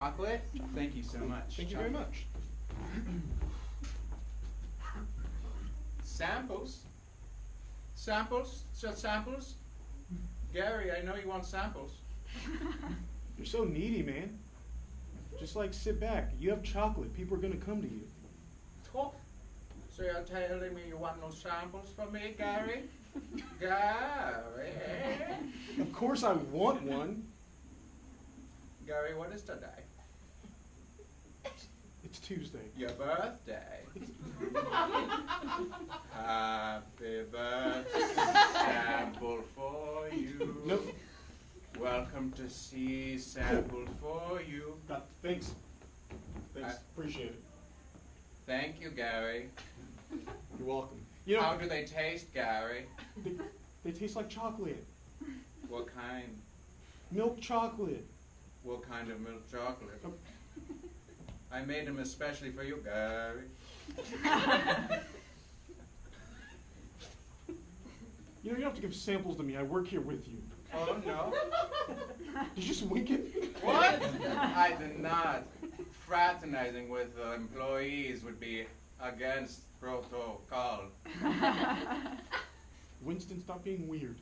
Chocolate? Thank you so much. Thank you very much. Samples? Samples? Just samples? Gary, I know you want samples. You're so needy, man. Just like sit back. You have chocolate. People are gonna come to you. Talk. So you're telling me you want no samples from me, Gary? Gary? Of course I want one. Gary, what is today? It's Tuesday. Your birthday. Happy birthday, sample for you. Nope. Welcome to see sampled for you. Thanks. Thanks. Appreciate it. Thank you, Gary. You're welcome. You know, how do they taste, Gary? They taste like chocolate. What kind? Milk chocolate. What kind of milk chocolate? I made them especially for you, Gary. You know, you don't have to give samples to me. I work here with you. Oh, no. Did you just wink at me? What? I did not. Fraternizing with employees would be against protocol. Winston, stop being weird.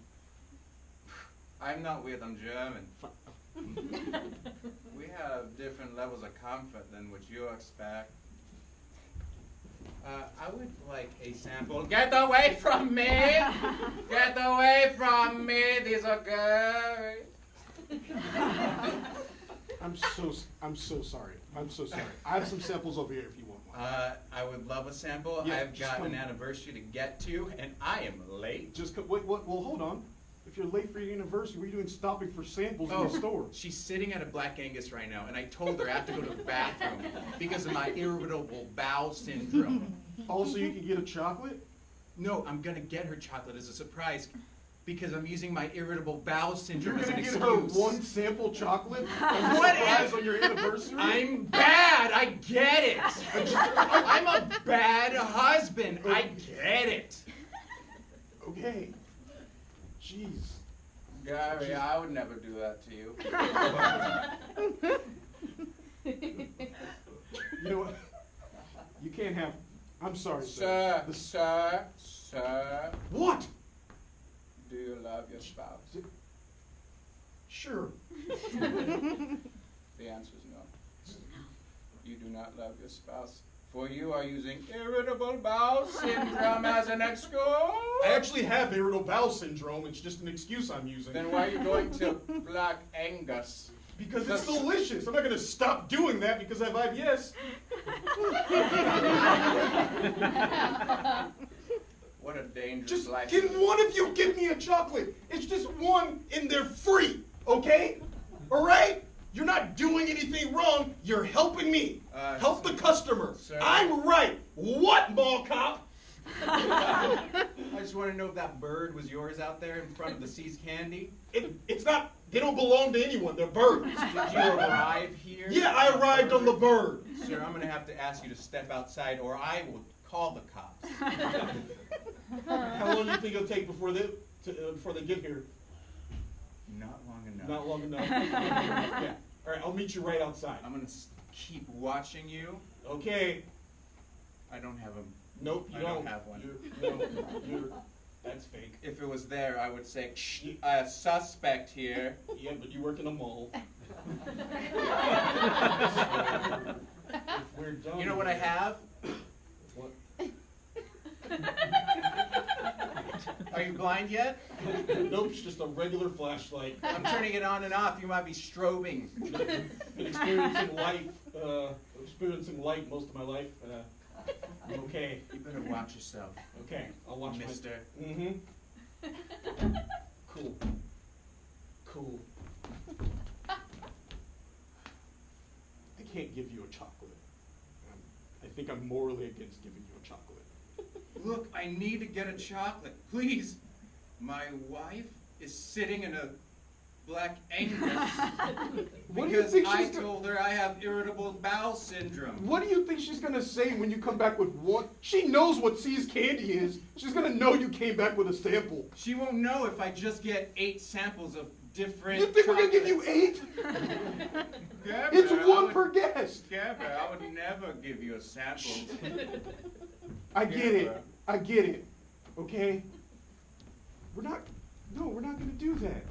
I'm not weird, I'm German. We have different levels of comfort than what you expect. I would like a sample. Get away from me! Get away from me! These are Gary. I'm so sorry. I'm so sorry. I have some samples over here if you want one. I would love a sample. Yeah, I've got an anniversary to get to, and I am late. Wait, well, hold on. If you're late for your anniversary, what are you doing stopping for samples in the store? She's sitting at a Black Angus right now, and I told her I have to go to the bathroom because of my irritable bowel syndrome. Also, you can get a chocolate? No, I'm going to get her chocolate as a surprise because I'm using my irritable bowel syndrome as an excuse. You're going to get her one sample chocolate as a surprise on your anniversary? I'm bad. I get it. I'm a bad husband. I get it. Okay. Jeez. Gary, I would never do that to you. You know what? You can't have... I'm sorry, sir. Sir. What? Do you love your spouse? Sure. The answer is no. You do not love your spouse. For you are using irritable bowel syndrome as an excuse. I actually have irritable bowel syndrome. It's just an excuse I'm using. Then why are you going to Black Angus? Because it's delicious. I'm not going to stop doing that because I have IBS. What a dangerous life. Can one of you give me a chocolate? It's just one and they're free, okay? All right? You're not doing anything wrong. You're helping me. Help the customer. Sir. I'm right. What, mall cop? I just want to know if that bird was yours out there in front of the See's Candy. It's not. They don't belong to anyone. They're birds. Did you arrive here? Yeah, I arrived on the bird. Sir, I'm going to have to ask you to step outside or I will call the cops. How long do you think it'll take before they get here? Not long enough. Not long enough. Yeah. All right, I'll meet you right outside. I'm going to keep watching you. Okay. I don't have a... Nope, you I don't have one. That's fake. If it was there, I would say, a suspect here. Yeah, but you work in a mall. If we're done. You know what I have? What? Are you blind yet? Nope, it's just a regular flashlight. I'm turning it on and off. You might be strobing. Been experiencing light most of my life. Okay. You better watch yourself. Okay, I'll watch Mister. Mm-hmm. Cool. Cool. I can't give you a chocolate. I think I'm morally against giving you a chocolate. Look, I need to get a chocolate. Please. My wife is sitting in a Black Angus because I told her I have irritable bowel syndrome. What do you think she's going to say when you come back with what? She knows what See's Candy is. She's going to know you came back with a sample. She won't know if I just get 8 samples of different. You think we're gonna give you 8? Gabber, It's one per guest. Gabber, I would never give you a sample. I get it. I get it. Okay? We're not gonna do that.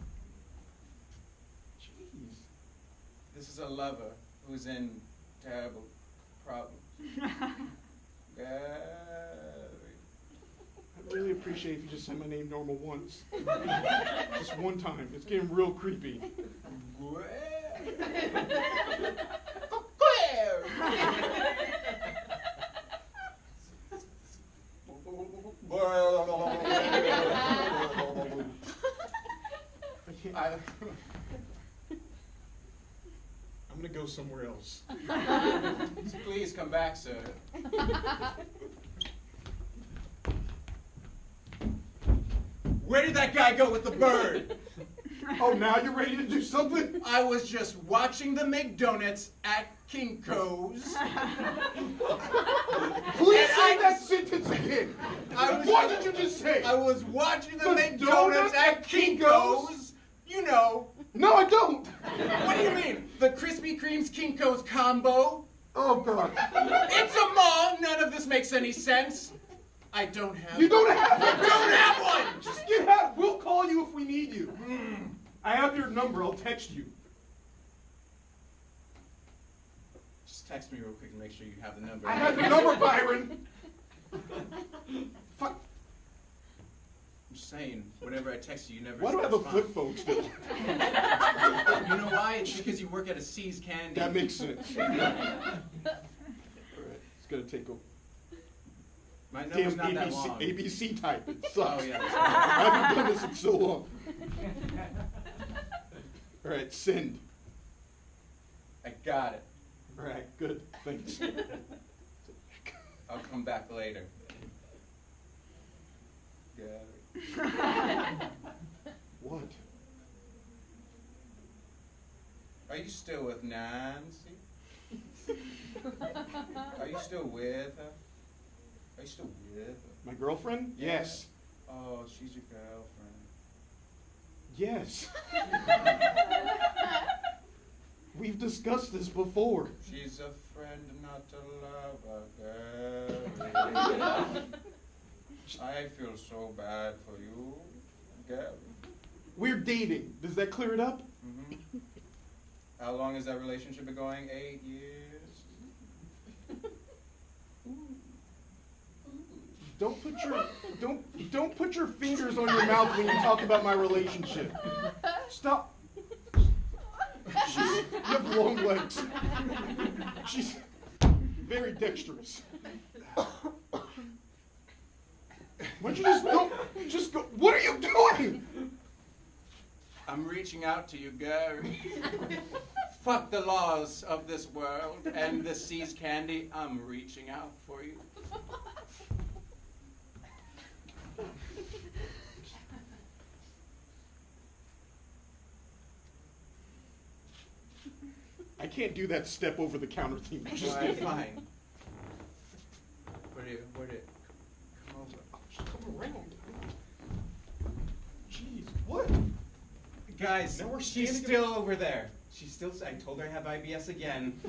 Jeez. This is a lover who's in terrible problems. Gabby. I'd really appreciate if you just said my name normal once. Just one time. It's getting real creepy. I'm gonna go somewhere else. Please come back, sir. Where did that guy go with the bird? Oh, now you're ready to do something? I was just watching them make donuts at Kinko's. Please say that sentence again. What did you just say? I was watching them make donuts at Kinko's. You know. No, I don't. What do you mean? The Krispy Kreme's Kinko's combo? Oh, God. It's a mall. None of this makes any sense. I don't have You don't have I it. don't have one. Just get out. We'll call you if we need you. I have your number. I'll text you. Just text me real quick and make sure you have the number. I have your number, Byron. Fuck. I'm saying, whenever I text you, you never Why do I have a respond. flip phone still? You know why? It's because you work at a C's Candy. That makes sense. All right. It's going to take a My damn number's not that long. ABC type. It sucks. Oh, yeah. I haven't done this in so long. All right, send. I got it. All right, good. Thanks. I'll come back later. Got it. What? Are you still with Nancy? Are you still with her? Are you still with her? My girlfriend? Yeah. Yes. Oh, she's your girlfriend. Yes. We've discussed this before. She's a friend, not a lover, Gary. I feel so bad for you, Gary. We're dating. Does that clear it up? Mm-hmm. How long has that relationship been going? 8 years? Don't put your fingers on your mouth when you talk about my relationship. Stop. You have long legs. She's very dexterous. Why don't you just go? What are you doing? I'm reaching out to you, Gary. Fuck the laws of this world and the C's Candy. I'm reaching out for you. I can't do that step over the counter thing. Just Alright, fine. Where did it come over? Just come around. Jeez, what? Guys, Now we're she's standing still over there. She's still, I told her I have IBS again.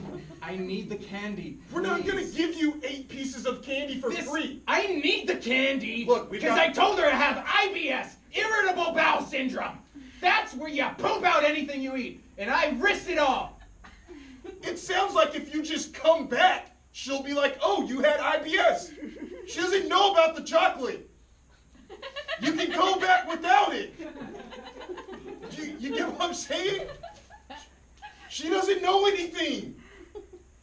I need the candy. We're not gonna please. give you 8 pieces of candy for free. I need the candy. Look, because I told her I have IBS, irritable bowel syndrome. That's where you poop out anything you eat. And I risked it all. It sounds like if you just come back, she'll be like, oh, you had IBS. She doesn't know about the chocolate. You can go back without it. You get what I'm saying? She doesn't know anything.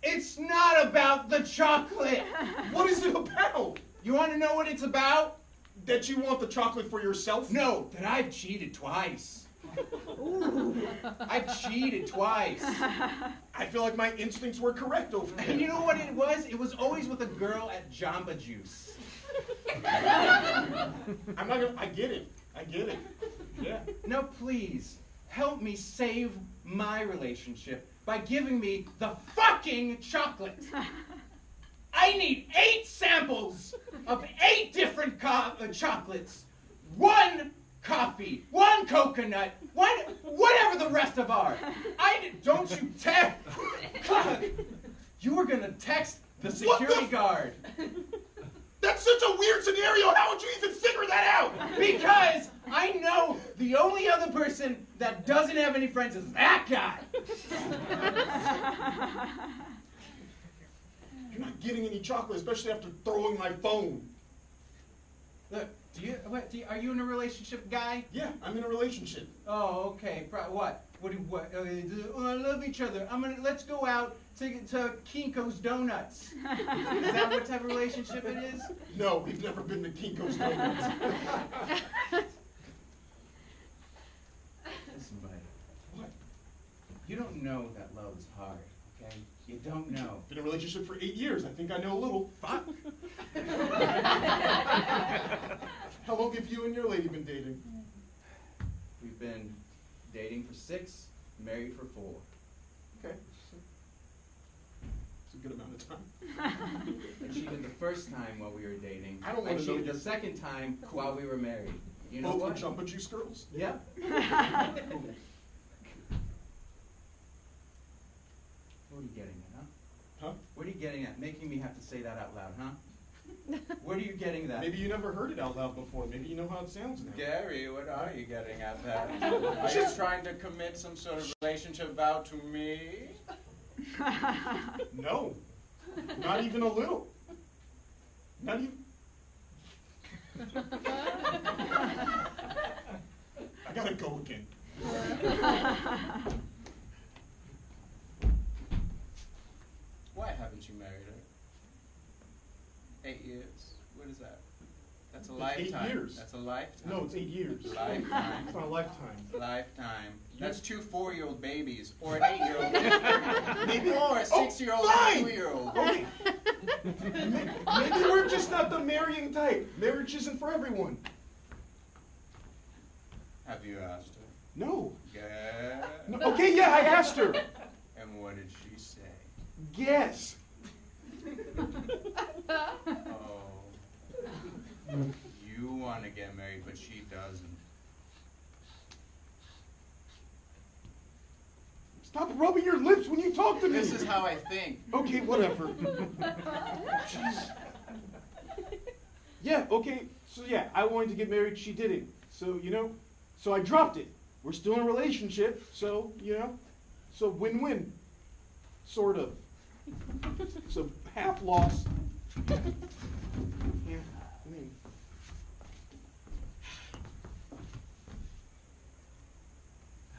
It's not about the chocolate. What is it about? You want to know what it's about? That you want the chocolate for yourself? No, that I've cheated twice. I've cheated twice. I feel like my instincts were correct over there. And you know what it was? It was always with a girl at Jamba Juice. I'm not gonna, I get it. Yeah. Now please, help me save my relationship by giving me the fucking chocolate. I need 8 samples of 8 different chocolates. 1 coffee, 1 coconut, whatever the rest of are. Don't you text. You were gonna text the security guard. That's such a weird scenario. How would you even figure that out? Because I know the only other person that doesn't have any friends is that guy. You're not getting any chocolate, especially after throwing my phone. Look, are you in a relationship, guy? Yeah, I'm in a relationship. Oh, okay. What? I love each other. Let's go out to Kinko's Donuts. Is that what type of relationship it is? No, we've never been to Kinko's Donuts. Listen, buddy. What? You don't know that love is hard, okay? You don't know. Been in a relationship for 8 years. I think I know a little. Fuck. How long have you and your lady been dating? We've been dating for 6, married for 4. Okay. It's a good amount of time. I cheated the first time while we were dating. I don't want to know. cheated the second time while we were married. You know Both what? were Jumbo Juice girls? Yep. Cool. What are you getting at, huh? Huh? What are you getting at? Making me have to say that out loud, huh? What are you getting at? Maybe you never heard it out loud before. Maybe you know how it sounds now. Gary, what are you getting at that? Are you trying to commit some sort of relationship vow to me? No. Not even a little. Not even... I gotta go again. Why haven't you married her? 8 years. What is that? That's a It's lifetime. 8 years. That's a lifetime. No, it's 8 years. Lifetime. It's not a lifetime. Lifetime. That's 2 4-year-old babies, or an 8-year-old, Maybe. or a 6-year-old, fine. and a 2-year-old. Okay. Maybe we're just not the marrying type. Marriage isn't for everyone. Have you asked her? No. Yeah. No. Okay, yeah, I asked her. And what did she say? Yes. Oh. You want to get married, but she doesn't. Stop rubbing your lips when you talk to me. This is how I think. Okay, whatever. Jeez. Yeah, okay. So yeah, I wanted to get married, she didn't. So, so I dropped it. We're still in a relationship, so, so win-win. Sort of. So half loss. Yeah, I mean.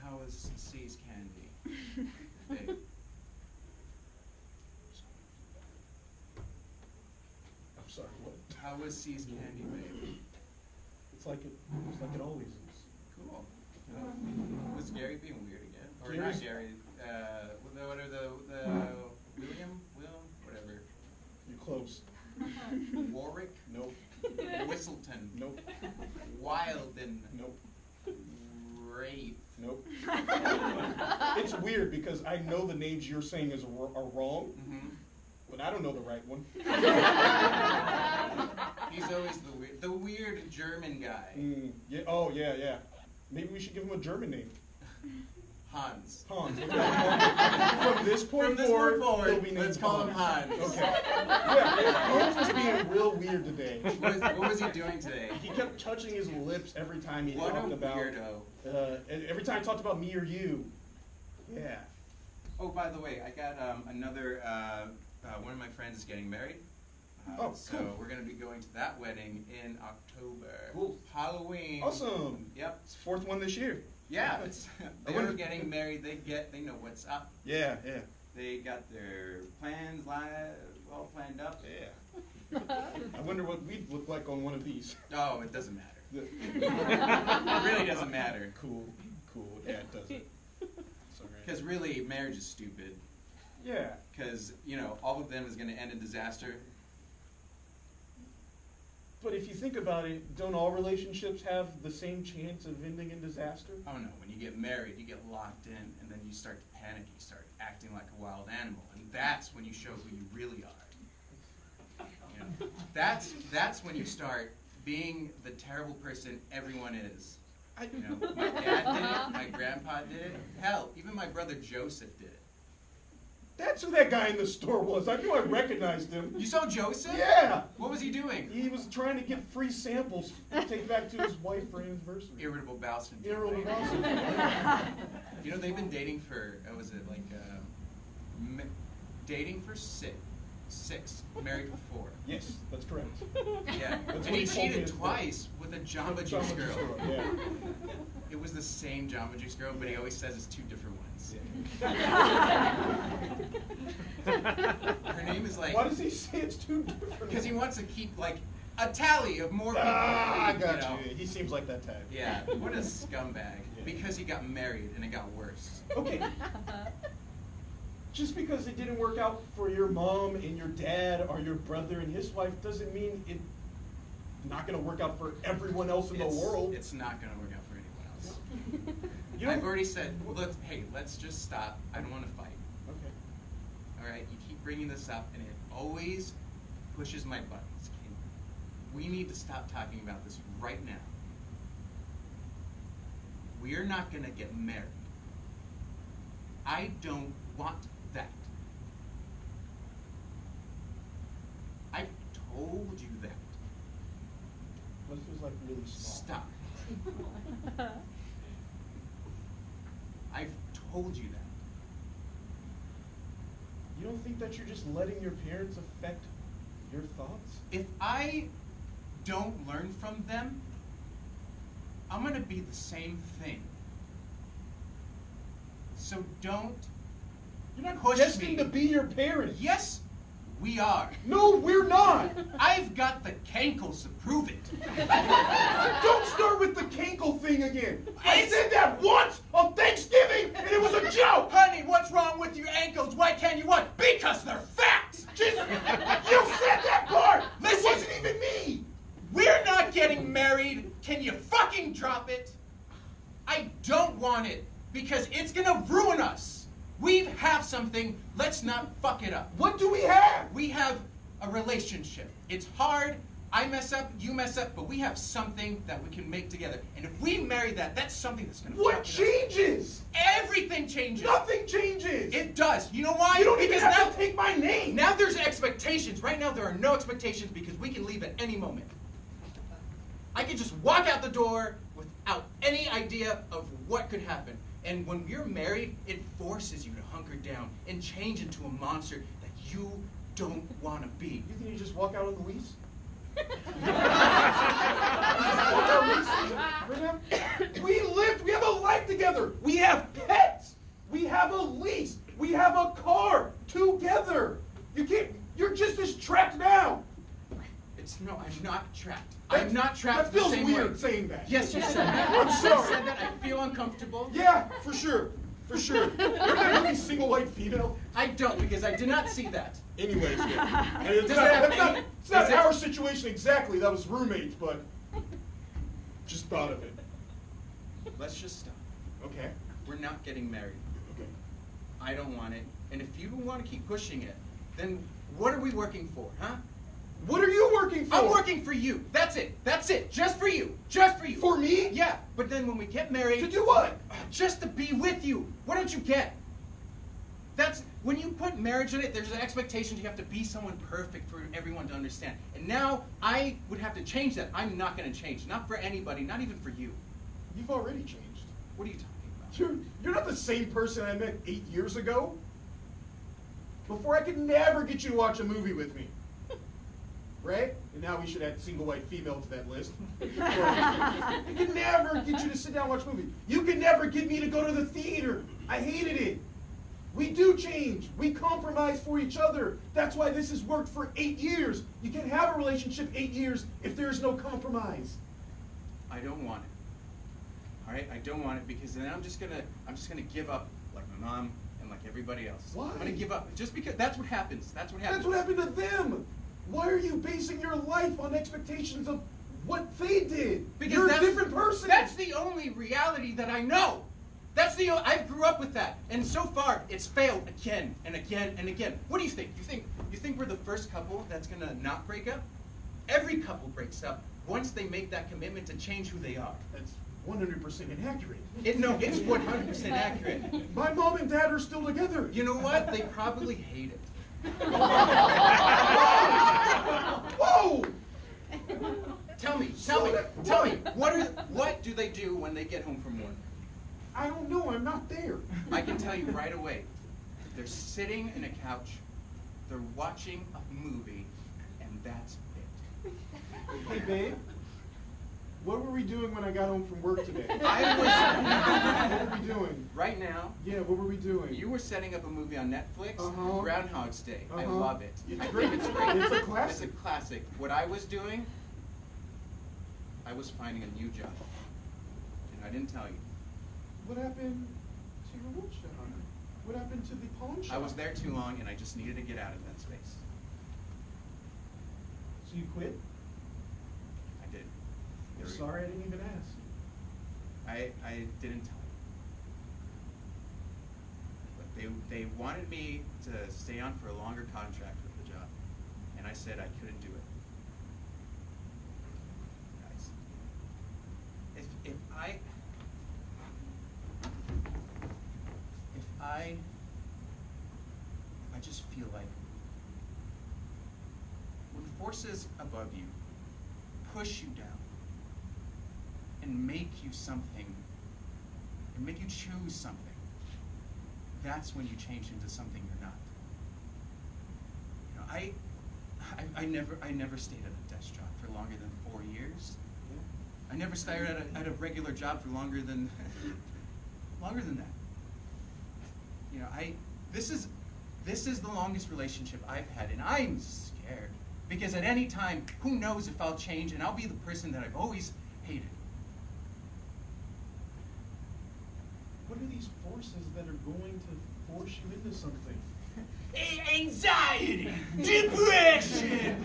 How is C's candy? Babe. I'm sorry, what? How was C's candy, babe? It's like it always is. Cool. Was Gary being weird again? Or Gary's- not Gary? What are the William, whatever. You're close. Warwick, Nope. Whistleton, Nope. Wilden, Nope. Rafe. Nope. It's weird because I know the names you're saying are wrong, but I don't know the right one. He's always the weird German guy. Yeah. Oh, yeah, yeah. Maybe we should give him a German name. Hans. Hans. From this point forward, he'll be named let's call him Hans. Okay. Yeah, Hans was being real weird today. What was he doing today? He kept touching his lips every time he What talked a about. weirdo. Every time he talked about me or you. Yeah. Oh, by the way, I got another. One of my friends is getting married. So cool. we're going to be going to that wedding in October. Cool. Halloween. Awesome. Yep. It's the 4th one this year. Yeah, they're getting married. They know what's up. Yeah, yeah. They got their plans all planned up. Yeah. I wonder what we'd look like on one of these. Oh, it doesn't matter. It really doesn't matter. Cool. Yeah, it doesn't. Because really, marriage is stupid. Yeah. Because, all of them is going to end in disaster. But if you think about it, don't all relationships have the same chance of ending in disaster? Oh no, when you get married, you get locked in, and then you start to panic, you start acting like a wild animal, and that's when you show who you really are. That's when you start being the terrible person everyone is. You know, my dad did it, my grandpa did it. Hell, even my brother Joseph did it. That's who that guy in the store was. I knew I recognized him. You saw Joseph? Yeah. What was he doing? He was trying to get free samples to take back to his wife for anniversary. Irritable bowel syndrome. Irritable bowel syndrome. You know, they've been dating for, was it like, dating for six, married for 4. Yes, that's correct. Yeah. That's And what he told me cheated to do. twice with a Jamba Juice Jamba girl. Juice girl, yeah. It was the same Jamba Juice girl, but he always says it's 2 different ones. Her name is like... Why does he say it's 2 different? Because he wants to keep, like, a tally of more people. I got you know? you. He seems like that type. Yeah, what a scumbag. Yeah. Because he got married and it got worse. Okay. Just because it didn't work out for your mom and your dad or your brother and his wife doesn't mean it's not going to work out for everyone else in the world. It's not going to work out for anyone else. You know- I've already said, let's just stop. I don't want to fight. Okay. All right, you keep bringing this up, and it always pushes my buttons. Okay? We need to stop talking about this right now. We're not going to get married. I don't want that. I've told you that. What if it was like really small? Stop. I've told you that. You don't think that you're just letting your parents affect your thoughts? If I don't learn from them, I'm going to be the same thing. So don't You're not push destined me. to be your parents. Yes, we are. No, we're not. I've got the cankles to prove it. Don't start with the cankle thing again. I said that once on Thanksgiving, and it was a joke. Honey, what's wrong with your ankles? Why can't you what? Because they're fat. Just, you said that part. Listen. It wasn't even me. We're not getting married. Can you fucking drop it? I don't want it because it's gonna ruin us. We have something. Let's not fuck it up. What do we have? We have a relationship. It's hard. I mess up, you mess up, but we have something that we can make together. And if we marry that, that's something that's gonna What fuck it changes? up. Everything changes. Nothing changes. It does. You know why? You don't even Because have to take my name. now there's expectations. Right now there are no expectations because we can leave at any moment. I can just walk out the door without any idea of what could happen. And when you're married, it forces you to hunker down and change into a monster that you don't want to be. You think you just walk out on the lease? We have a life together. We have pets. We have a lease. We have a car together. You're just as trapped now. No, I'm not trapped. I'm not trapped That feels the same weird way. saying that. Yes, you said that. I'm sorry. You said that. I feel uncomfortable. Yeah, for sure. For sure. You're not really single white female. I don't because I did not see that. Anyways, yeah. I mean, it's Does not, that that's have not, any- it's not is it- our situation exactly. That was roommates, but just thought of it. Let's just stop. Okay. We're not getting married. Okay. I don't want it. And if you want to keep pushing it, then what are we working for, huh? What are you working for? I'm working for you. That's it. That's it. Just for you. Just for you. For me? Yeah. But then when we get married... To do what? Just to be with you. What don't you get? That's... When you put marriage in it, there's an expectation you have to be someone perfect for everyone to understand. And now I would have to change that. I'm not going to change. Not for anybody. Not even for you. You've already changed. What are you talking about? You're not the same person I met 8 years ago. Before I could never get you to watch a movie with me. Right? And now we should add single white female to that list. I could never get you to sit down and watch a movie. You could never get me to go to the theater. I hated it. We do change. We compromise for each other. That's why this has worked for 8 years. You can have a relationship 8 years if there's no compromise. I don't want it. All right? I don't want it because then I'm just gonna give up like my mom and like everybody else. Why? I'm gonna give up just because that's what happens. That's what happens. That's what happened to them. Why are you basing your life on expectations of what they did? Because You're a that's- different person. That's the only reality that I know. I grew up with that, and so far it's failed again and again and again. What do you think? You think we're the first couple that's gonna not break up? Every couple breaks up once they make that commitment to change who they are. 100% inaccurate. No, it's 100% accurate. My mom and dad are still together. You know what? They probably hate it. Whoa! Tell me, what do they do when they get home from work? I don't know, I'm not there. I can tell you right away. They're sitting in a couch, they're watching a movie, and that's it. Hey, babe. What were we doing when I got home from work today? What were we doing? Right now, Yeah, what were we doing? you were setting up a movie on Netflix, Uh-huh. Groundhog's Day. I Uh-huh. love it. It's I great. think it's great. It's a classic. It's a classic. What I was doing, I was finding a new job. And I didn't tell you. What happened to your wood shop? What happened to the pawn shop? I was there too long, and I just needed to get out of that space. So you quit? I did. I'm sorry I didn't even ask. I didn't tell you. But they wanted me to stay on for a longer contract with the job, and I said I couldn't do it. Guys, if I just feel like when forces above you push you down and make you something, and make you choose something, that's when you change into something you're not. You know, I never stayed at a desk job for longer than 4 years. I never stayed at a regular job for longer than that. You know, this is the longest relationship I've had, and I'm scared because at any time, who knows if I'll change and I'll be the person that I've always hated. What are these forces that are going to force you into something? Anxiety, depression,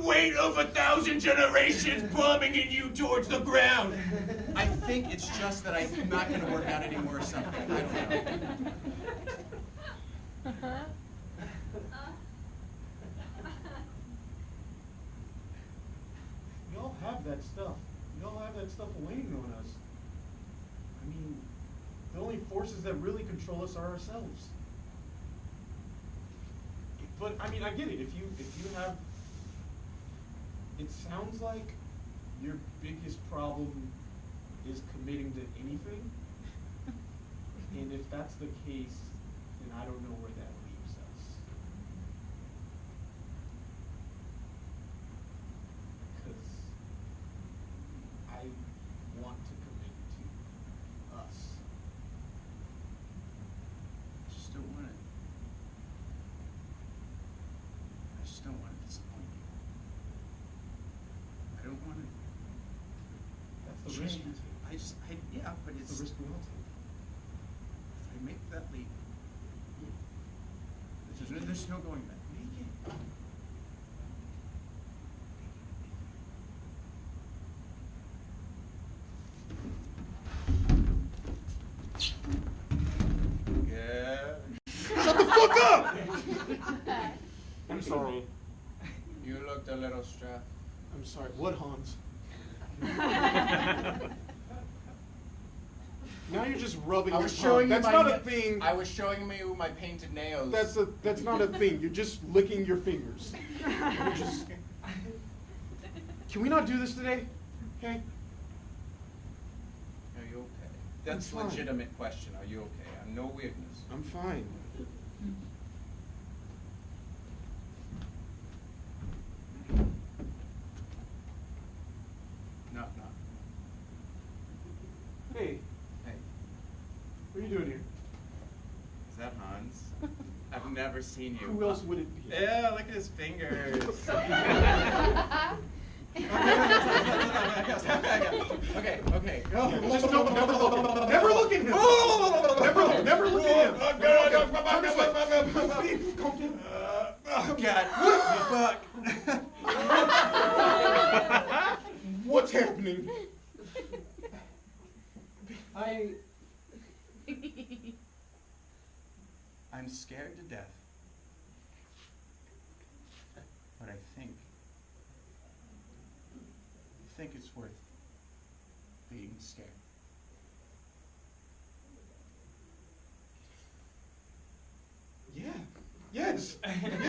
weight of 1,000 generations plummeting you towards the ground. I think it's just that I'm not going to work out anymore or something. I don't know. We all have that stuff. We all have that stuff waiting on us. I mean, the only forces that really control us are ourselves. But I mean, I get it. If you have, it sounds like your biggest problem is committing to anything. And if that's the case, then I don't know where that leaves us. Because I want to commit to us. I just don't want to. I just don't want to disappoint you. I don't want to. That's the risk you take. Yeah, but It's it's. the risk we all take. If I make that leap, there's no going back. Make it. Yeah. Shut the fuck up! I'm sorry. You looked a little strapped. I'm sorry. What, Hans? Now you're just rubbing I your was tongue. showing you That's my not na- a thing. I was showing you my painted nails. That's not a thing. You're just licking your fingers. You're just. Can we not do this today? Okay. Are you okay? That's a fine. legitimate question. Are you okay? I'm no weirdness. I'm fine. Knock, knock. Hey, Hey, what are you doing here? is that Hans? I've never seen you. Who else would it be? Yeah, look at his fingers. Okay. Yeah, just don't, never look at him. Never look at him. Calm down. Oh God! Fuck! What's happening? I'm scared to death, but I think it's worth being scared. Yeah. Yes.